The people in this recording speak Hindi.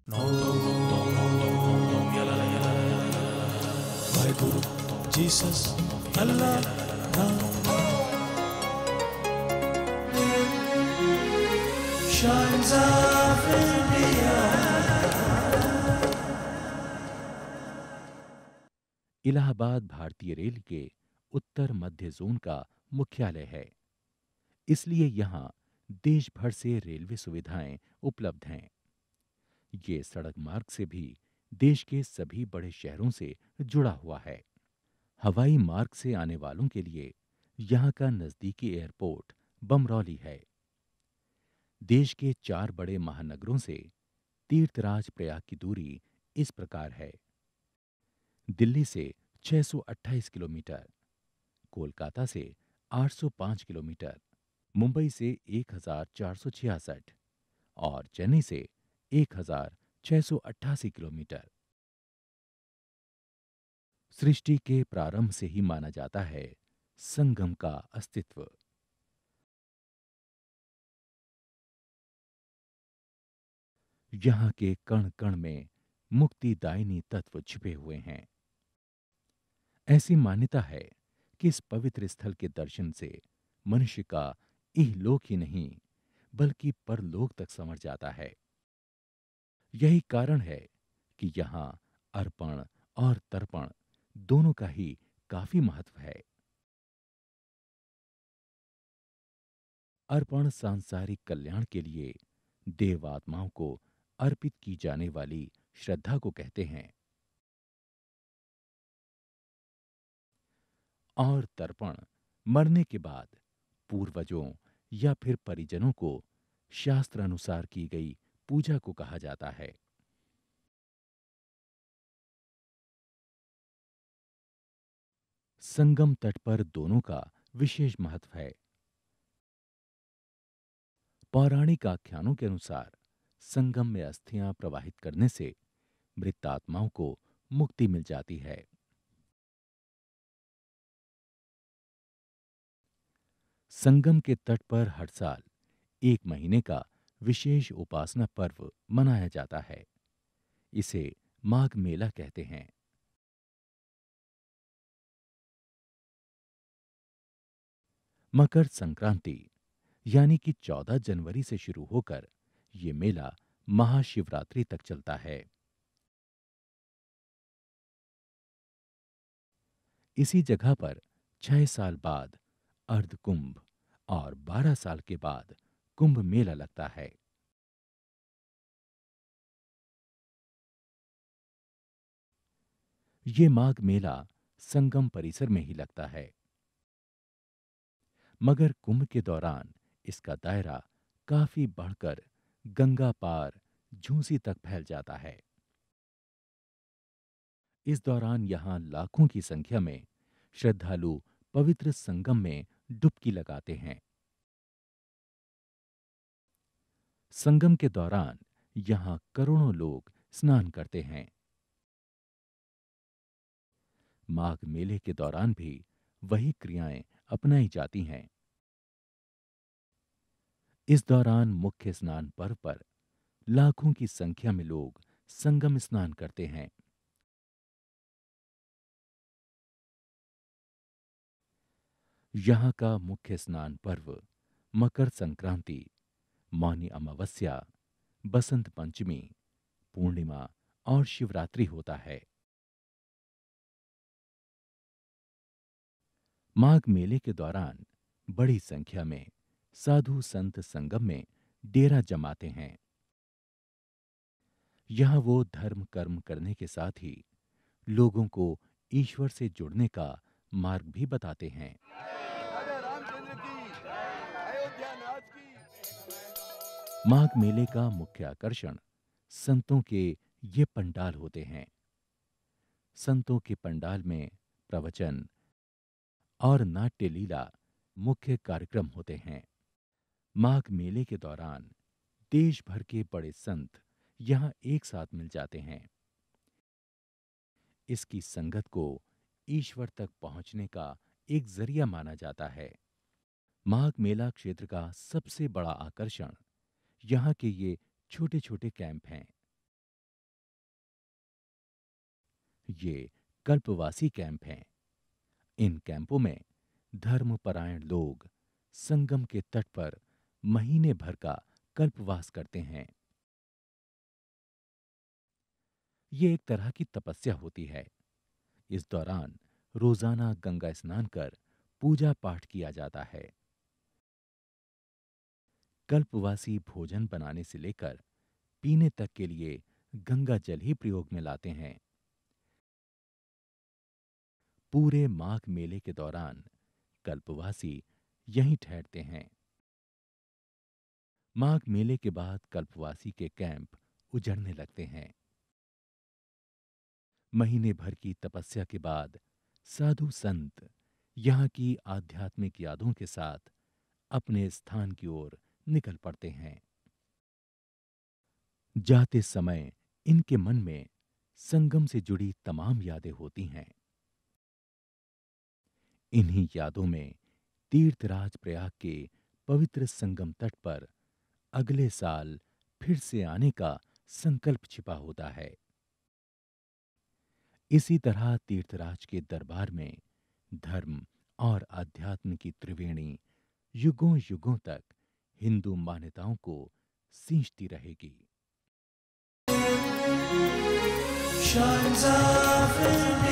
Guru, Jesus, Allah, shines of India. Allahabad भारतीय रेल के उत्तर मध्य जोन का मुख्यालय है। इसलिए यहाँ देश भर से रेलवे सुविधाएं उपलब्ध हैं। ये सड़क मार्ग से भी देश के सभी बड़े शहरों से जुड़ा हुआ है। हवाई मार्ग से आने वालों के लिए यहाँ का नजदीकी एयरपोर्ट बमरौली है। देश के 4 बड़े महानगरों से तीर्थराज प्रयाग की दूरी इस प्रकार है। दिल्ली से 628 किलोमीटर, कोलकाता से 805 किलोमीटर, मुंबई से 1466 और चेन्नई से 1688 किलोमीटर। सृष्टि के प्रारंभ से ही माना जाता है संगम का अस्तित्व। यहाँ के कण कण में मुक्तिदायिनी तत्व छिपे हुए हैं। ऐसी मान्यता है कि इस पवित्र स्थल के दर्शन से मनुष्य का इहलोक ही नहीं बल्कि परलोक तक संवर जाता है। यही कारण है कि यहाँ अर्पण और तर्पण दोनों का ही काफी महत्व है। अर्पण सांसारिक कल्याण के लिए देव आत्माओं को अर्पित की जाने वाली श्रद्धा को कहते हैं और तर्पण मरने के बाद पूर्वजों या फिर परिजनों को शास्त्र अनुसार की गई पूजा को कहा जाता है। संगम तट पर दोनों का विशेष महत्व है। पौराणिक आख्यानों के अनुसार संगम में अस्थियां प्रवाहित करने से मृत आत्माओं को मुक्ति मिल जाती है। संगम के तट पर हर साल 1 महीने का विशेष उपासना पर्व मनाया जाता है। इसे माघ मेला कहते हैं। मकर संक्रांति यानी कि 14 जनवरी से शुरू होकर ये मेला महाशिवरात्रि तक चलता है। इसी जगह पर 6 साल बाद अर्ध कुंभ और 12 साल के बाद कुंभ मेला लगता है। ये माघ मेला संगम परिसर में ही लगता है, मगर कुंभ के दौरान इसका दायरा काफी बढ़कर गंगा पार झूंसी तक फैल जाता है। इस दौरान यहाँ लाखों की संख्या में श्रद्धालु पवित्र संगम में डुबकी लगाते हैं। संगम के दौरान यहाँ करोड़ों लोग स्नान करते हैं। माघ मेले के दौरान भी वही क्रियाएं अपनाई जाती हैं। इस दौरान मुख्य स्नान पर्व पर लाखों की संख्या में लोग संगम स्नान करते हैं। यहाँ का मुख्य स्नान पर्व मकर संक्रांति, मौनी अमावस्या, बसंत पंचमी, पूर्णिमा और शिवरात्रि होता है। माघ मेले के दौरान बड़ी संख्या में साधु संत संगम में डेरा जमाते हैं। यहाँ वो धर्म कर्म करने के साथ ही लोगों को ईश्वर से जुड़ने का मार्ग भी बताते हैं। राजा रामचंद्र की, अयोध्या नाथ की। माघ मेले का मुख्य आकर्षण संतों के ये पंडाल होते हैं। संतों के पंडाल में प्रवचन और नाट्य लीला मुख्य कार्यक्रम होते हैं। माघ मेले के दौरान देश भर के बड़े संत यहाँ एक साथ मिल जाते हैं। इसकी संगत को ईश्वर तक पहुंचने का एक जरिया माना जाता है। माघ मेला क्षेत्र का सबसे बड़ा आकर्षण यहाँ के ये छोटे छोटे कैंप हैं। ये कल्पवासी कैंप हैं। इन कैंपों में धर्मपरायण लोग संगम के तट पर महीने भर का कल्पवास करते हैं। ये एक तरह की तपस्या होती है। इस दौरान रोजाना गंगा स्नान कर पूजा पाठ किया जाता है। कल्पवासी भोजन बनाने से लेकर पीने तक के लिए गंगा जल ही प्रयोग में लाते हैं। पूरे माघ मेले के दौरान कल्पवासी यहीं ठहरते हैं। माघ मेले के बाद कल्पवासी के कैंप उजड़ने लगते हैं। महीने भर की तपस्या के बाद साधु संत यहाँ की आध्यात्मिक यादों के साथ अपने स्थान की ओर निकल पड़ते हैं। जाते समय इनके मन में संगम से जुड़ी तमाम यादें होती हैं। इन्हीं यादों में तीर्थराज प्रयाग के पवित्र संगम तट पर अगले साल फिर से आने का संकल्प छिपा होता है। इसी तरह तीर्थराज के दरबार में धर्म और अध्यात्म की त्रिवेणी युगों युगों तक हिंदू मान्यताओं को सींचती रहेगी। Shines of India.